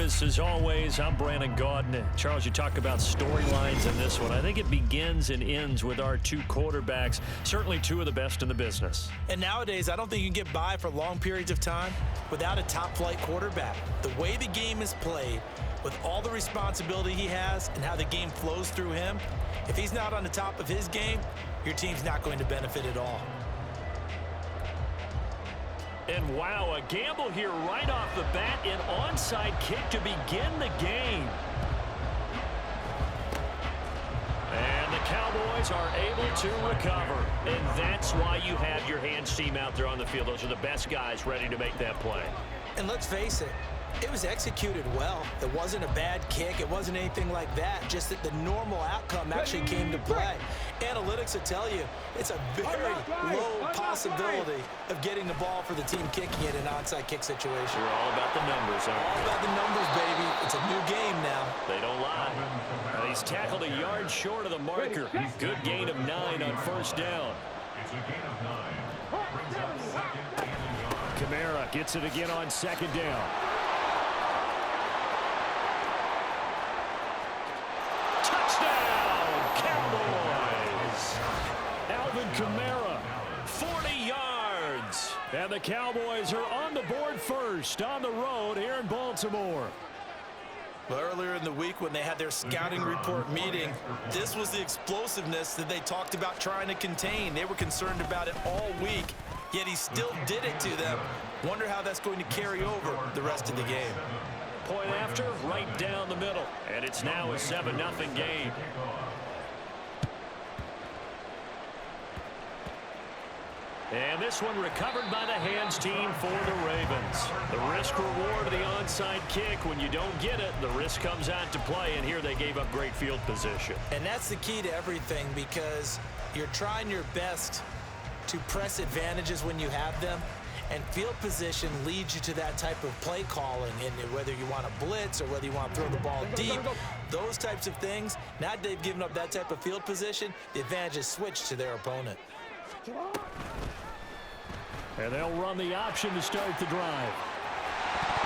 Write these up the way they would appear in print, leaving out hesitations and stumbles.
Davis, as always, I'm Brandon Gaudin. Charles, you talk about storylines in this one. I think it begins and ends with our two quarterbacks, certainly two of the best in the business. And nowadays, I don't think you can get by for long periods of time without a top-flight quarterback. The way the game is played, with all the responsibility he has and how the game flows through him, if he's not on the top of his game, your team's not going to benefit at all. And wow, a gamble here right off the bat, an onside kick to begin the game. And the Cowboys are able to recover. And that's why you have your hands team out there on the field. Those are the best guys ready to make that play. And let's face it, it was executed well. It wasn't a bad kick. It wasn't anything like that. Just that the normal outcome actually came to play. Analytics will tell you it's a very low possibility of getting the ball for the team kicking it in an onside kick situation. You're all about the numbers, aren't you? All about the numbers, baby. It's a new game now. They don't lie. He's tackled a yard short of the marker. Good gain of 9 on first down. It's a gain of 9. Brings up second and a yard. Kamara gets it again on second down. Kamara, 40 yards. And the Cowboys are on the board first on the road here in Baltimore. Well, earlier in the week when they had their scouting report meeting, this was the explosiveness that they talked about trying to contain. They were concerned about it all week, yet he still did it to them. Wonder how that's going to carry over the rest of the game. Point after, right down the middle. And it's now a 7-0 game. And this one recovered by the hands team for the Ravens. The risk-reward of the onside kick. When you don't get it, the risk comes out to play, and here they gave up great field position. And that's the key to everything, because you're trying your best to press advantages when you have them, and field position leads you to that type of play calling, and whether you want to blitz or whether you want to throw the ball deep, those types of things. Now that they've given up that type of field position, the advantage is switched to their opponent. And they'll run the option to start the drive.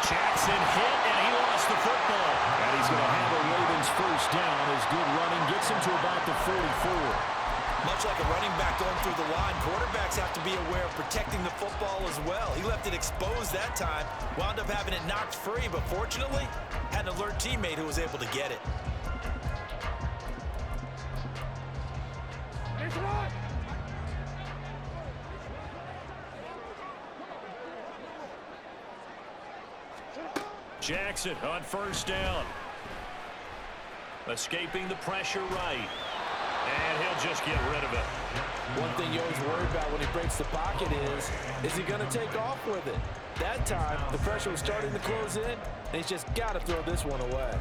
Jackson hit, and he lost the football. And he's going to have a Ravens first down as good running gets him to about the 44. Much like a running back going through the line, quarterbacks have to be aware of protecting the football as well. He left it exposed that time, wound up having it knocked free, but fortunately, had an alert teammate who was able to get it. Jackson on first down. Escaping the pressure right. And he'll just get rid of it. One thing you always worry about when he breaks the pocket is he going to take off with it? That time, the pressure was starting to close in, and he's just got to throw this one away.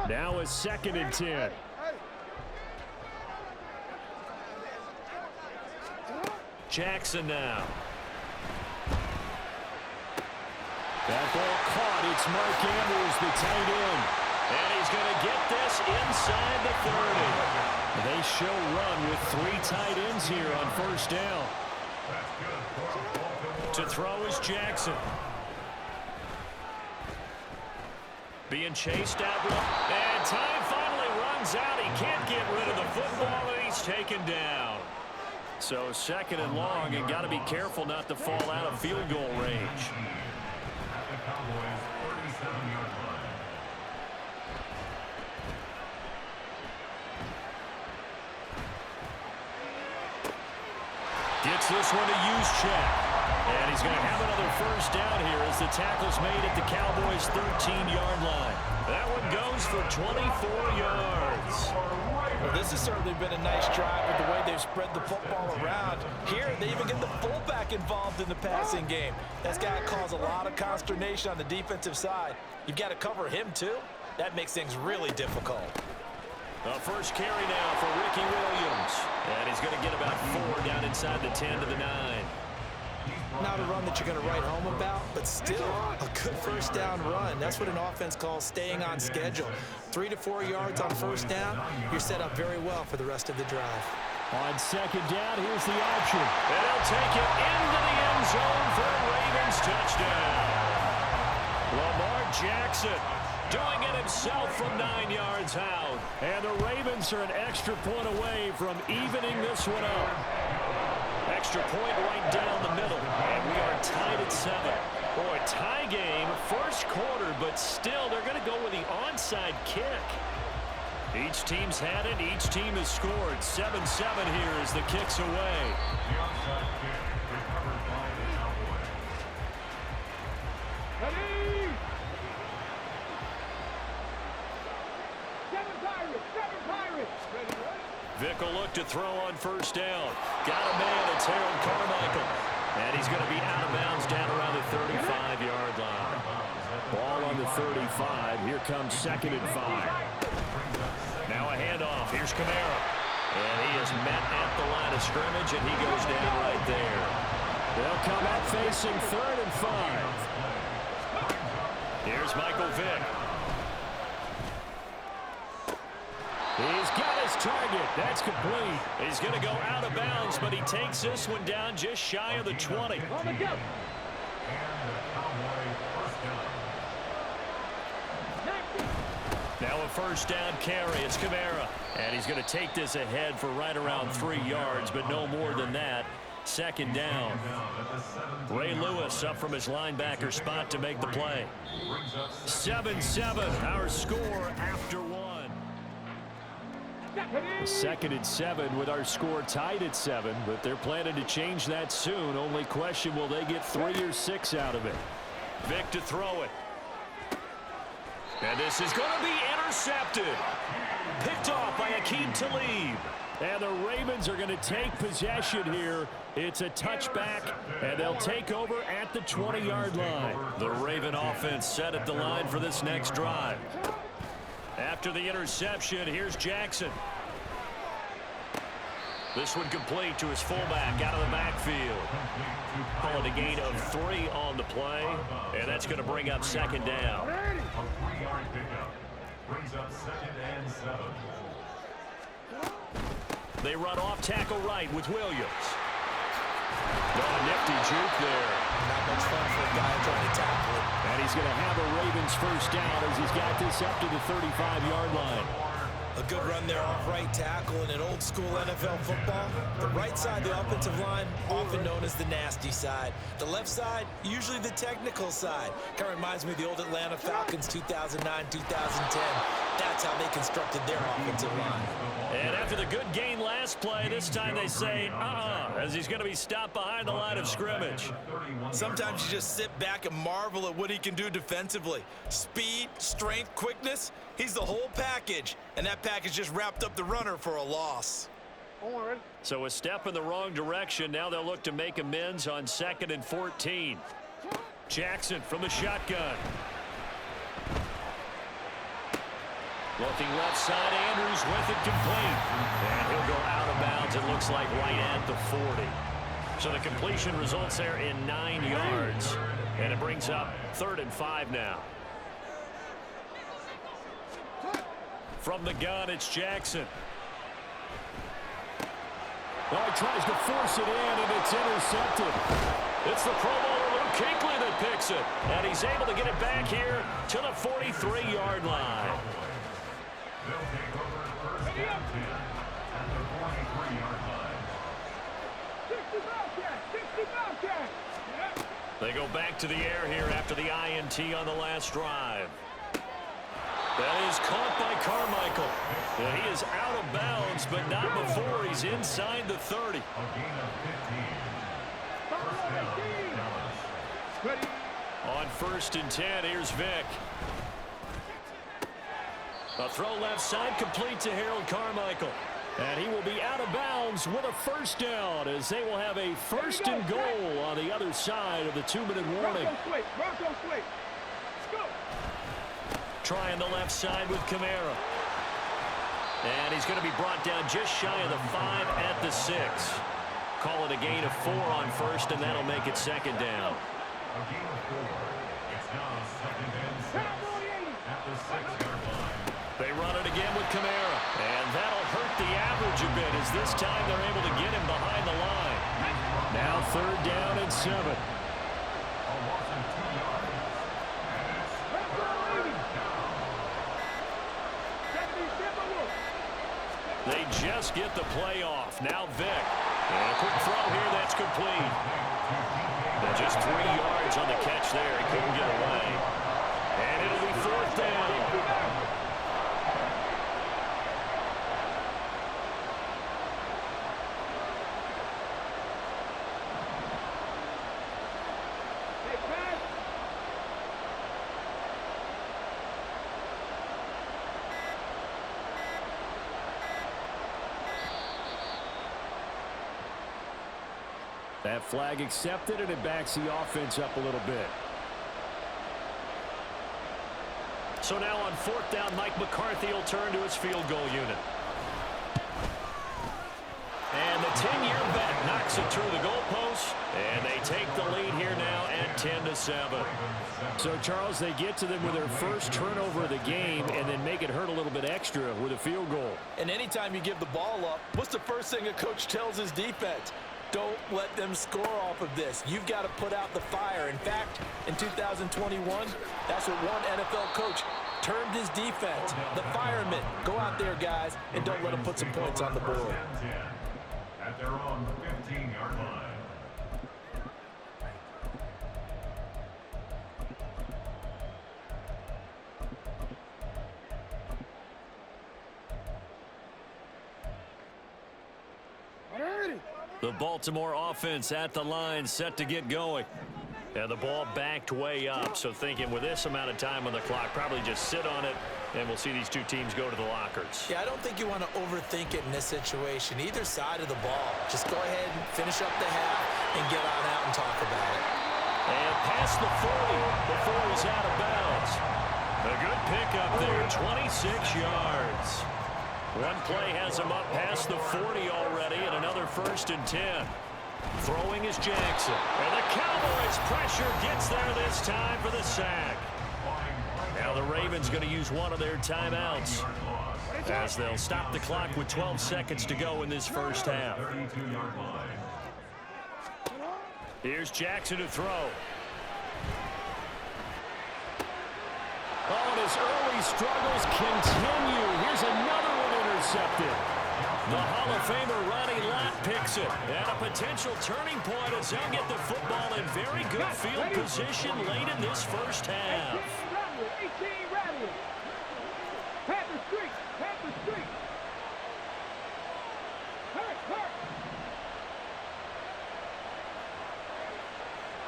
Now it's 2nd and 10. Jackson now. That ball caught. It's Mark Andrews, the tight end. And he's going to get this inside the 30. They show run with 3 tight ends here on first down. To throw is Jackson. Being chased out. And time finally runs out. He can't get rid of the football, and he's taken down. So 2nd and long, and got to be careful not to fall out of field goal range. Gets this one to Juszczyk. And he's going to have another first down here as the tackle's made at the Cowboys' 13-yard line. That one goes for 24 yards. Well, this has certainly been a nice drive with the way they've spread the football around. Here, they even get the fullback involved in the passing game. That's got to cause a lot of consternation on the defensive side. You've got to cover him, too. That makes things really difficult. The first carry now for Ricky Williams. And he's going to get about 4 down inside the 10 to the 9. Not a run that you're going to write home about, but still a good first down run. That's what an offense calls staying on schedule. 3 to 4 yards on first down, you're set up very well for the rest of the drive. On second down, here's the option. And he'll take it into the end zone for a Ravens touchdown. Lamar Jackson doing it himself from 9 yards out. And the Ravens are an extra point away from evening this one up. Extra point right down the middle. And we are tied at 7. Boy, tie game, first quarter, but still they're going to go with the onside kick. Each team's had it. Each team has scored. 7-7 here as the kick's away. The onside kick recovered by the Cowboys. Ready? 7 Pirates. Ready, Vic will look to throw on first down. Got a man. It's Harold Carmichael. And he's going to be out of bounds down around the 35-yard line. Ball on the 35. Here comes 2nd and 5. Now a handoff. Here's Kamara. And he is met at the line of scrimmage, and he goes down right there. They'll come up facing 3rd and 5. Here's Michael Vick. He's got his target. That's complete. He's going to go out of bounds, but he takes this one down just shy of the 20. And the Cowboy first down. Now a first down carry. It's Kamara. And he's going to take this ahead for right around 3 yards, but no more than that. 2nd down. Ray Lewis up from his linebacker spot to make the play. 7-7, our score after 1. 2nd and 7 with our score tied at 7, but they're planning to change that soon. Only question, will they get 3 or 6 out of it? Vic to throw it. And this is going to be intercepted. Picked off by Akeem Talib. And the Ravens are going to take possession here. It's a touchback, and they'll take over at the 20-yard line. The Raven offense set at the line for this next drive. After the interception, here's Jackson. This one complete to his fullback out of the backfield. Call it a gain of 3 on the play, and that's going to bring up 2nd down. A 3-yard pickup brings up 2nd and 7. They run off tackle right with Williams. Oh, nifty juke there. Not much fun for a guy trying to tackle it. And he's going to have a Ravens first down as he's got this up to the 35-yard line. A good run there off right tackle in an old-school NFL football. The right side, the offensive line, often known as the nasty side. The left side, usually the technical side. Kind of reminds me of the old Atlanta Falcons 2009, 2010. That's how they constructed their offensive line. And after the good gain last play, this time they say, as he's going to be stopped behind the line of scrimmage. Sometimes you just sit back and marvel at what he can do defensively. Speed, strength, quickness, he's the whole package. And that package just wrapped up the runner for a loss. So a step in the wrong direction. Now they'll look to make amends on 2nd and 14. Jackson from the shotgun. Looking left side, Andrews with it complete. And he'll go out of bounds, it looks like right at the 40. So the completion results there in 9 yards. And it brings up 3rd and 5 now. From the gun, it's Jackson. Oh, he tries to force it in, and it's intercepted. It's the Pro Bowler Luke Kuechly that picks it. And he's able to get it back here to the 43-yard line. They'll take over first and 10 at the 43-yard line. They go back to the air here after the INT on the last drive. That is caught by Carmichael. And he is out of bounds, but not before he's inside the 30. A gain of 15. First down, Dallas. On 1st and 10, here's Vic. A throw left side complete to Harold Carmichael. And he will be out of bounds with a first down as they will have a 1st and goal on the other side of the 2-minute warning. Trying the left side with Kamara. And he's going to be brought down just shy of the 5 at the 6. Call it a gain of 4 on first, and that'll make it second down. A gain of 4. It's now second and 6 at the 6-yard line. They run it again with Kamara, and that'll hurt the average a bit as this time they're able to get him behind the line. Now 3rd down and 7. A loss of 2 yards. And it's third down. They just get the play off. Now Vick. And a quick throw here that's complete. And just 3 yards on the catch there. He couldn't get away. And it'll be 4th down. That flag accepted, and it backs the offense up a little bit. So now on 4th down, Mike McCarthy will turn to his field goal unit. And the 10-year vet knocks it through the goalpost, and they take the lead here now at 10-7. So, Charles, they get to them with their first turnover of the game and then make it hurt a little bit extra with a field goal. And anytime you give the ball up, what's the first thing a coach tells his defense? Don't let them score off of this. You've got to put out the fire. In fact, in 2021, that's what one NFL coach termed his defense, the firemen. Go out there, guys, and don't let them put some points on the board. At their own 15-yard line. The Baltimore offense at the line, set to get going. And the ball backed way up, so thinking with this amount of time on the clock, probably just sit on it, and we'll see these two teams go to the lockers. Yeah, I don't think you want to overthink it in this situation. Either side of the ball. Just go ahead and finish up the half and get on out and talk about it. And past the 40 before he's out of bounds. A good pickup there, 26 yards. One play has him up past the 40 already, and another 1st and 10. Throwing is Jackson. And the Cowboys' pressure gets there this time for the sack. Now the Ravens going to use one of their timeouts as they'll stop the clock with 12 seconds to go in this first half. Here's Jackson to throw. Oh, and his early struggles continue. Here's another one intercepted. The Hall of Famer Ronnie Lott picks it. And a potential turning point as they'll get the football in very good field position late in this first half. 18 Radiant. Panther Street. Panther Street. Hurt, hurt.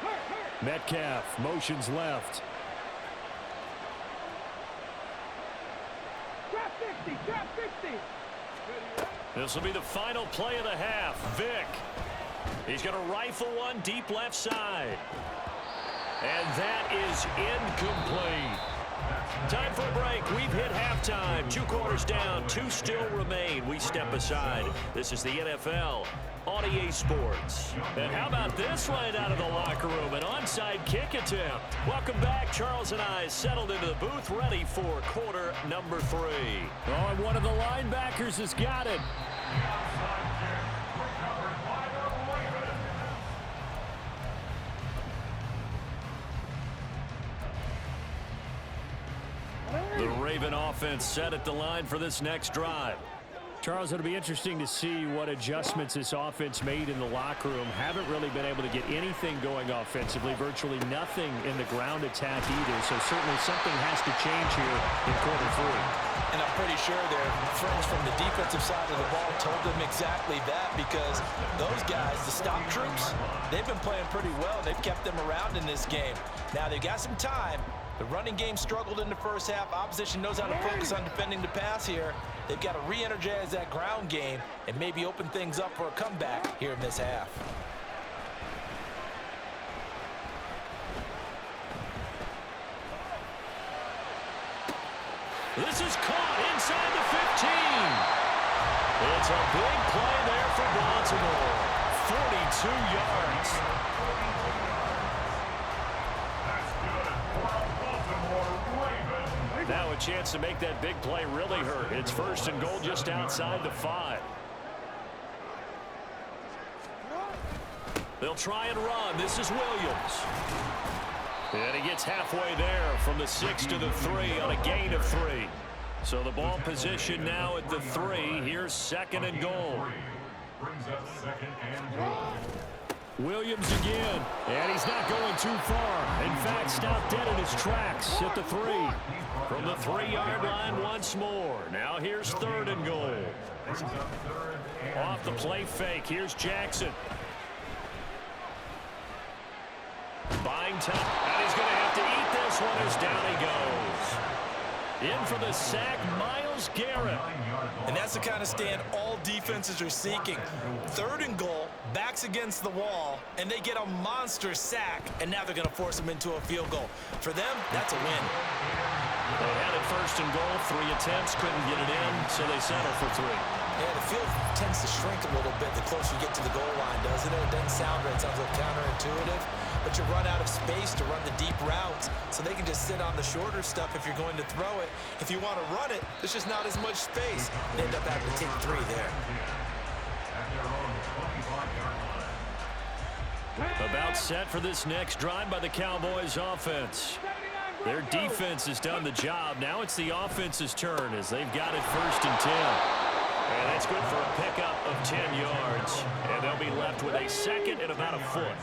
Hurt, hurt. Metcalf motions left. Drop 60. Drop 60. This will be the final play of the half. Vick. He's going to rifle one deep left side. And that is incomplete. Time for a break. We've hit halftime. 2 quarters down. 2 still remain. We step aside. This is the NFL on EA Sports. And how about this right out of the locker room? An onside kick attempt. Welcome back. Charles and I settled into the booth ready for quarter number 3. Oh, and one of the linebackers has got it. The Raven offense set at the line for this next drive. Charles, it'll be interesting to see what adjustments this offense made in the locker room. Haven't really been able to get anything going offensively, virtually nothing in the ground attack either. So certainly something has to change here in quarter 3. And I'm pretty sure their friends from the defensive side of the ball told them exactly that, because those guys, the stop troops, they've been playing pretty well. They've kept them around in this game. Now they've got some time. The running game struggled in the first half. Opposition knows how to focus on defending the pass here. They've got to re-energize that ground game and maybe open things up for a comeback here in this half. This is caught inside the 15. It's a big play there for Baltimore. 42 yards. That's good for a Baltimore Raven. Now a chance to make that big play really hurt. It's 1st and goal just outside the 5. They'll try and run. This is Williams. And he gets halfway there from the 6 to the 3 on a gain of 3. So the ball position now at the 3. Here's 2nd and goal. Brings up 2nd and goal. Williams again, and he's not going too far. In fact, stopped dead in his tracks at the 3. From the 3-yard line once more. Now here's 3rd and goal. Off the play fake. Here's Jackson. Buying time, and he's going to have to eat this one as down he goes. In for the sack, Myles Garrett. And that's the kind of stand all defenses are seeking. 3rd and goal, backs against the wall, and they get a monster sack, and now they're going to force them into a field goal. For them, that's a win. They had it 1st and goal, 3 attempts, couldn't get it in, so they settle for 3. Yeah, the field tends to shrink a little bit the closer you get to the goal line, doesn't it? It doesn't sound right. It sounds a little counterintuitive. But you run out of space to run the deep routes, so they can just sit on the shorter stuff if you're going to throw it. If you want to run it, there's just not as much space. They end up having to take 3 there. About set for this next drive by the Cowboys offense. Their defense has done the job. Now it's the offense's turn as they've got it 1st and 10. And that's good for a pickup of 10 yards. And they'll be left with a 2nd and about a foot.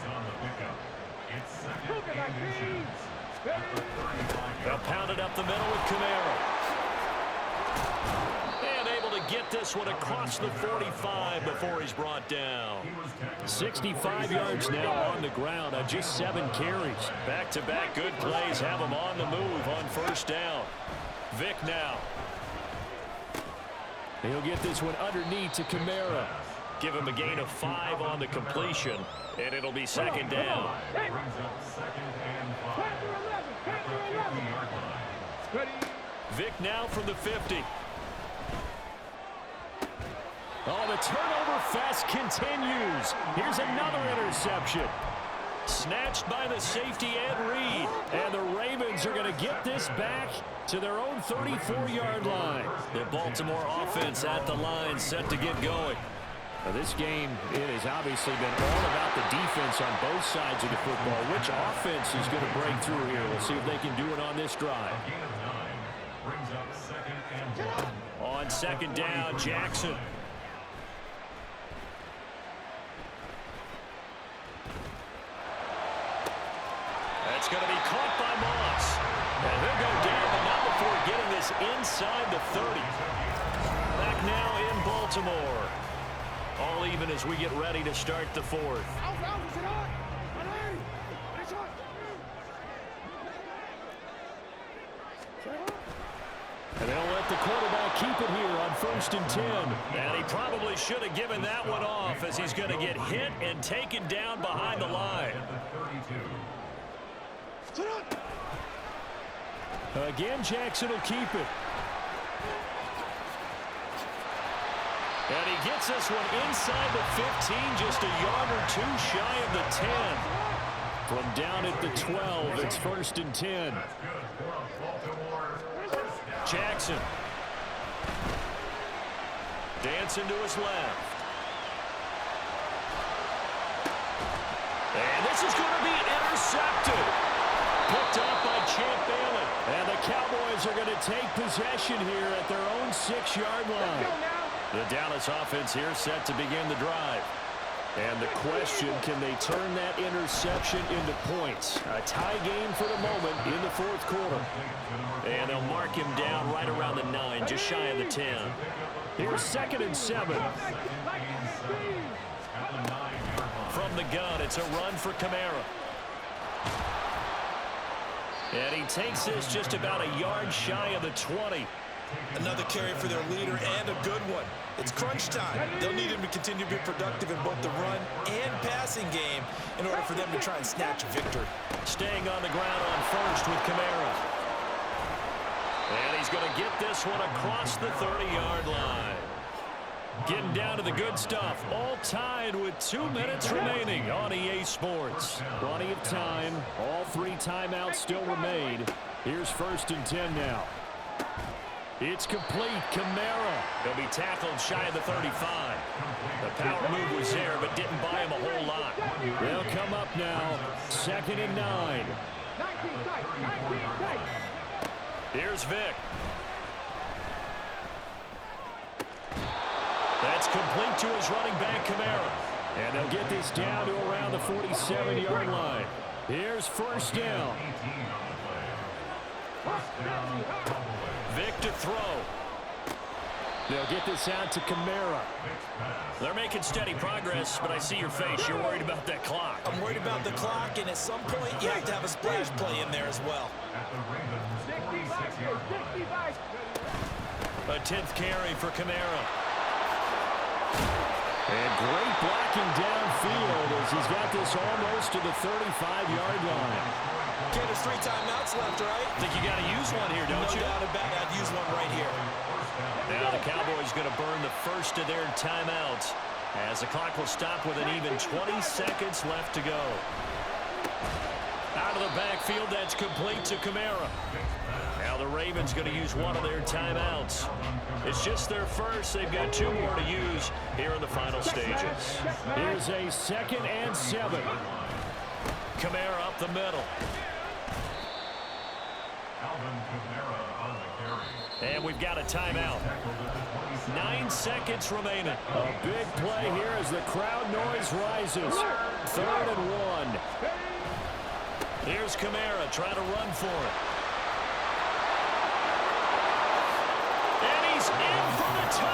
They'll pound it up the middle with Kamara. And able to get this one across the 45 before he's brought down. 65 yards now on the ground on just 7 carries. Back-to-back good plays have him on the move on 1st down. Vic now. He'll get this one underneath to Kamara. Give him a gain of 5 on the completion, and it'll be 2nd down. Vic now from the 50. Oh, the turnover fest continues. Here's another interception. Snatched by the safety Ed Reed. And the Ravens are going to get this back to their own 34-yard line. The Baltimore offense at the line set to get going. Now this game, it has obviously been all about the defense on both sides of the football. Which offense is going to break through here? We'll see if they can do it on this drive. On 2nd down, Jackson. That's going to be caught by Moss. And he'll go down, but not before getting this inside the 30. Back now in Baltimore. All even as we get ready to start the 4th. And they'll let the quarterback keep it here on 1st and 10. And he probably should have given that one off as he's going to get hit and taken down behind the line. Again, Jackson will keep it. And he gets this one inside the 15, just a yard or 2 shy of the 10. From down at the 12, it's 1st and 10. Jackson. Dancing to his left. And this is going to be intercepted. Picked up by Champ Bailey. And the Cowboys are going to take possession here at their own 6-yard line. The Dallas offense here set to begin the drive. And the question, can they turn that interception into points? A tie game for the moment in the 4th quarter. And they'll mark him down right around the 9, just shy of the 10. Here's 2nd and 7. From the gun, it's a run for Kamara. And he takes this just about a yard shy of the 20. Another carry for their leader and a good one. It's crunch time. They'll need him to continue to be productive in both the run and passing game in order for them to try and snatch a victory. Staying on the ground on 1st with Kamara. And he's going to get this one across the 30-yard line. Getting down to the good stuff. All tied with 2 minutes remaining on EA Sports. Plenty of time. All 3 timeouts still remain. Here's 1st and 10 now. It's complete. Kamara. He'll be tackled shy of the 35. The power move was there, but didn't buy him a whole lot. They'll come up now. 2nd and 9. 19 tight, 19 tight. Here's Vic. That's complete to his running back, Kamara. And they'll get this down to around the 47-yard line. Here's 1st down. Vic to throw. They'll get this out to Kamara. They're making steady progress, but I see your face. You're worried about that clock. I'm worried about the clock, and at some point, you have to have a splash play in there as well. 65 here, 65. A 10th carry for Kamara. And great blocking downfield as he's got this almost to the 35-yard line. Okay, there's 3 timeouts left, right? Think you got to use one here, don't you? No doubt about it. I'd use one right here. Now the Cowboys going to burn the first of their timeouts as the clock will stop with an even 20 seconds left to go. Out of the backfield, that's complete to Kamara. Now the Ravens going to use one of their timeouts. It's just their first. They've got 2 more to use here in the final stages. Here's a 2nd and 7. Kamara up the middle. And we've got a timeout. 9 seconds remaining. A big play here as the crowd noise rises. 3rd and 1. Here's Kamara trying to run for it. And he's in for the touchdown.